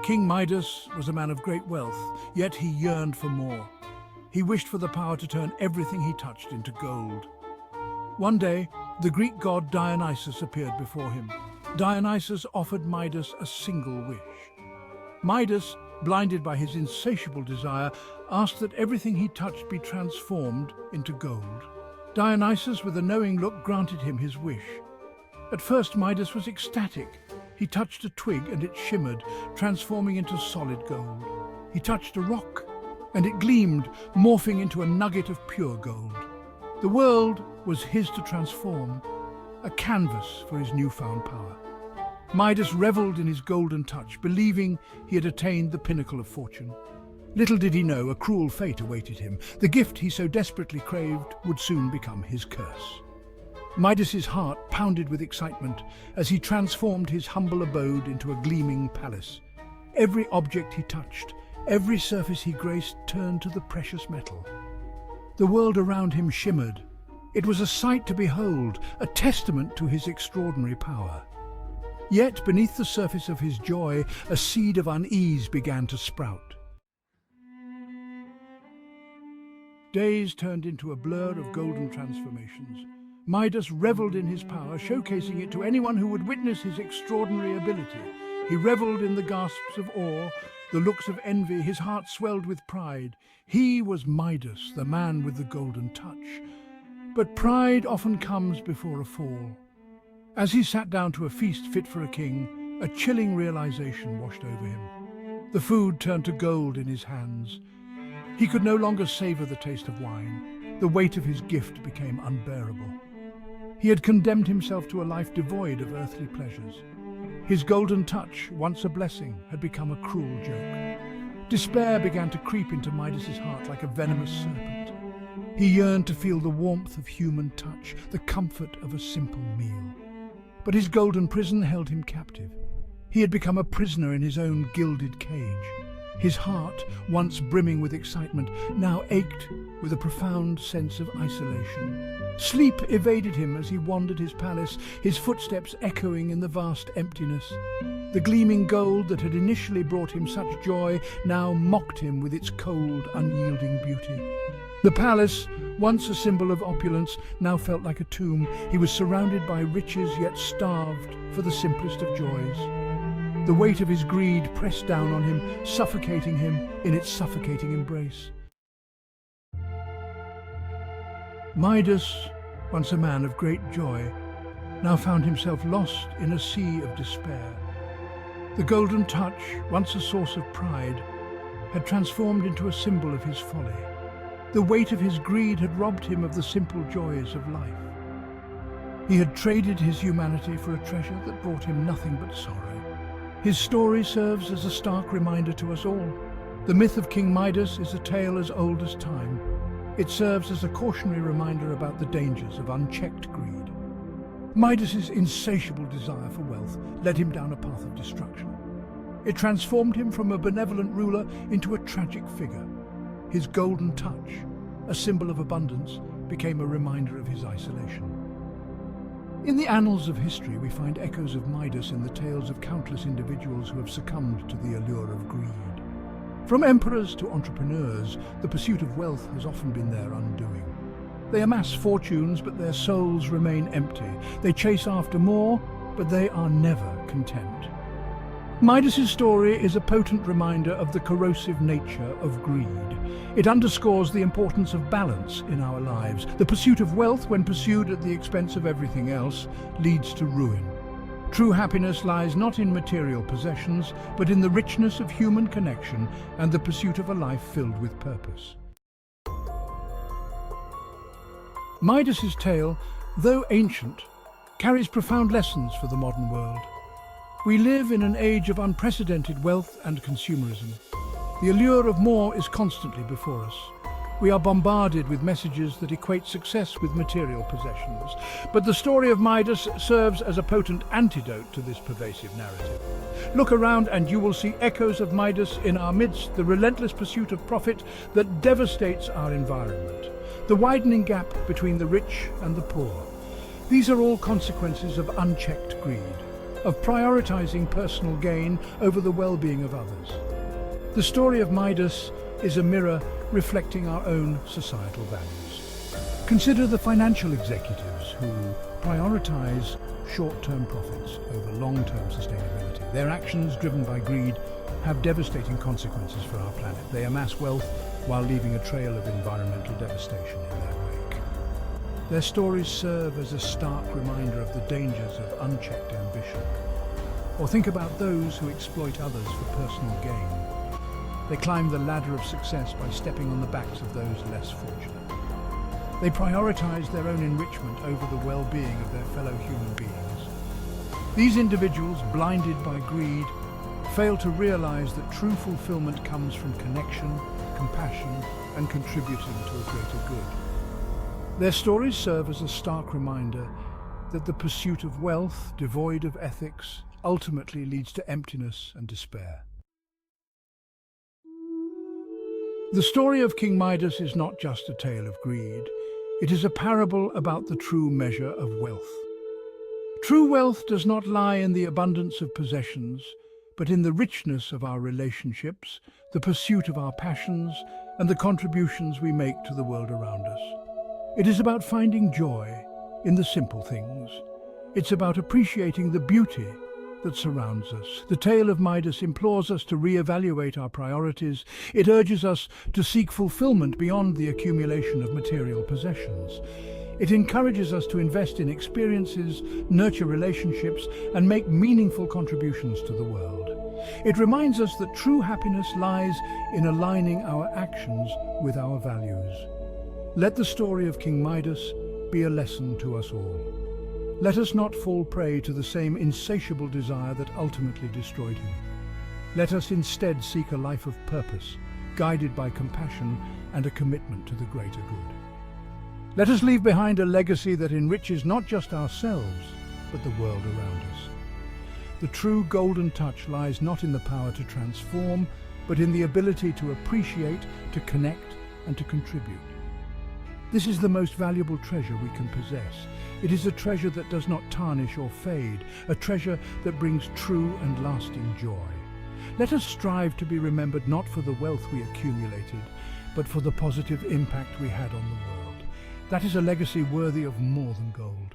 King Midas was a man of great wealth, yet he yearned for more. He wished for the power to turn everything he touched into gold. One day, the Greek god Dionysus appeared before him. Dionysus offered Midas a single wish. Midas, blinded by his insatiable desire, asked that everything he touched be transformed into gold. Dionysus, with a knowing look, granted him his wish. At first, Midas was ecstatic. He touched a twig and it shimmered, transforming into solid gold. He touched a rock and it gleamed, morphing into a nugget of pure gold. The world was his to transform, a canvas for his newfound power. Midas revelled in his golden touch, believing he had attained the pinnacle of fortune. Little did he know a cruel fate awaited him. The gift he so desperately craved would soon become his curse. Midas's heart pounded with excitement as he transformed his humble abode into a gleaming palace. Every object he touched, every surface he graced turned to the precious metal. The world around him shimmered. It was a sight to behold, a testament to his extraordinary power. Yet beneath the surface of his joy, a seed of unease began to sprout. Days turned into a blur of golden transformations. Midas revelled in his power, showcasing it to anyone who would witness his extraordinary ability. He revelled in the gasps of awe, the looks of envy. His heart swelled with pride. He was Midas, the man with the golden touch. But pride often comes before a fall. As he sat down to a feast fit for a king, a chilling realization washed over him. The food turned to gold in his hands. He could no longer savor the taste of wine. The weight of his gift became unbearable. He had condemned himself to a life devoid of earthly pleasures. His golden touch, once a blessing, had become a cruel joke. Despair began to creep into Midas's heart like a venomous serpent. He yearned to feel the warmth of human touch, the comfort of a simple meal. But his golden prison held him captive. He had become a prisoner in his own gilded cage. His heart, once brimming with excitement, now ached with a profound sense of isolation. Sleep evaded him as he wandered his palace, his footsteps echoing in the vast emptiness. The gleaming gold that had initially brought him such joy now mocked him with its cold, unyielding beauty. The palace, once a symbol of opulence, now felt like a tomb. He was surrounded by riches, yet starved for the simplest of joys. The weight of his greed pressed down on him, suffocating him in its suffocating embrace. Midas, once a man of great joy, now found himself lost in a sea of despair. The golden touch, once a source of pride, had transformed into a symbol of his folly. The weight of his greed had robbed him of the simple joys of life. He had traded his humanity for a treasure that brought him nothing but sorrow. His story serves as a stark reminder to us all. The myth of King Midas is a tale as old as time. It serves as a cautionary reminder about the dangers of unchecked greed. Midas's insatiable desire for wealth led him down a path of destruction. It transformed him from a benevolent ruler into a tragic figure. His golden touch, a symbol of abundance, became a reminder of his isolation. In the annals of history, we find echoes of Midas in the tales of countless individuals who have succumbed to the allure of greed. From emperors to entrepreneurs, the pursuit of wealth has often been their undoing. They amass fortunes, but their souls remain empty. They chase after more, but they are never content. Midas's story is a potent reminder of the corrosive nature of greed. It underscores the importance of balance in our lives. The pursuit of wealth, when pursued at the expense of everything else, leads to ruin. True happiness lies not in material possessions, but in the richness of human connection and the pursuit of a life filled with purpose. Midas's tale, though ancient, carries profound lessons for the modern world. We live in an age of unprecedented wealth and consumerism. The allure of more is constantly before us. We are bombarded with messages that equate success with material possessions. But the story of Midas serves as a potent antidote to this pervasive narrative. Look around and you will see echoes of Midas in our midst, the relentless pursuit of profit that devastates our environment, the widening gap between the rich and the poor. These are all consequences of unchecked greed. of prioritizing personal gain over the well-being of others. The story of Midas is a mirror reflecting our own societal values. Consider the financial executives who prioritize short-term profits over long-term sustainability. Their actions, driven by greed, have devastating consequences for our planet. They amass wealth while leaving a trail of environmental devastation in their wake. Their stories serve as a stark reminder of the dangers of unchecked ambition. Or think about those who exploit others for personal gain. They climb the ladder of success by stepping on the backs of those less fortunate. They prioritize their own enrichment over the well-being of their fellow human beings. These individuals, blinded by greed, fail to realize that true fulfillment comes from connection, compassion, and contributing to a greater good. Their stories serve as a stark reminder that the pursuit of wealth, devoid of ethics, ultimately leads to emptiness and despair. The story of King Midas is not just a tale of greed. It is a parable about the true measure of wealth. True wealth does not lie in the abundance of possessions, but in the richness of our relationships, the pursuit of our passions, and the contributions we make to the world around us. It is about finding joy in the simple things. It's about appreciating the beauty that surrounds us. The tale of Midas implores us to reevaluate our priorities. It urges us to seek fulfillment beyond the accumulation of material possessions. It encourages us to invest in experiences, nurture relationships, and make meaningful contributions to the world. It reminds us that true happiness lies in aligning our actions with our values. Let the story of King Midas be a lesson to us all. Let us not fall prey to the same insatiable desire that ultimately destroyed him. Let us instead seek a life of purpose, guided by compassion and a commitment to the greater good. Let us leave behind a legacy that enriches not just ourselves, but the world around us. The true golden touch lies not in the power to transform, but in the ability to appreciate, to connect, and to contribute. This is the most valuable treasure we can possess. It is a treasure that does not tarnish or fade, a treasure that brings true and lasting joy. Let us strive to be remembered not for the wealth we accumulated, but for the positive impact we had on the world. That is a legacy worthy of more than gold.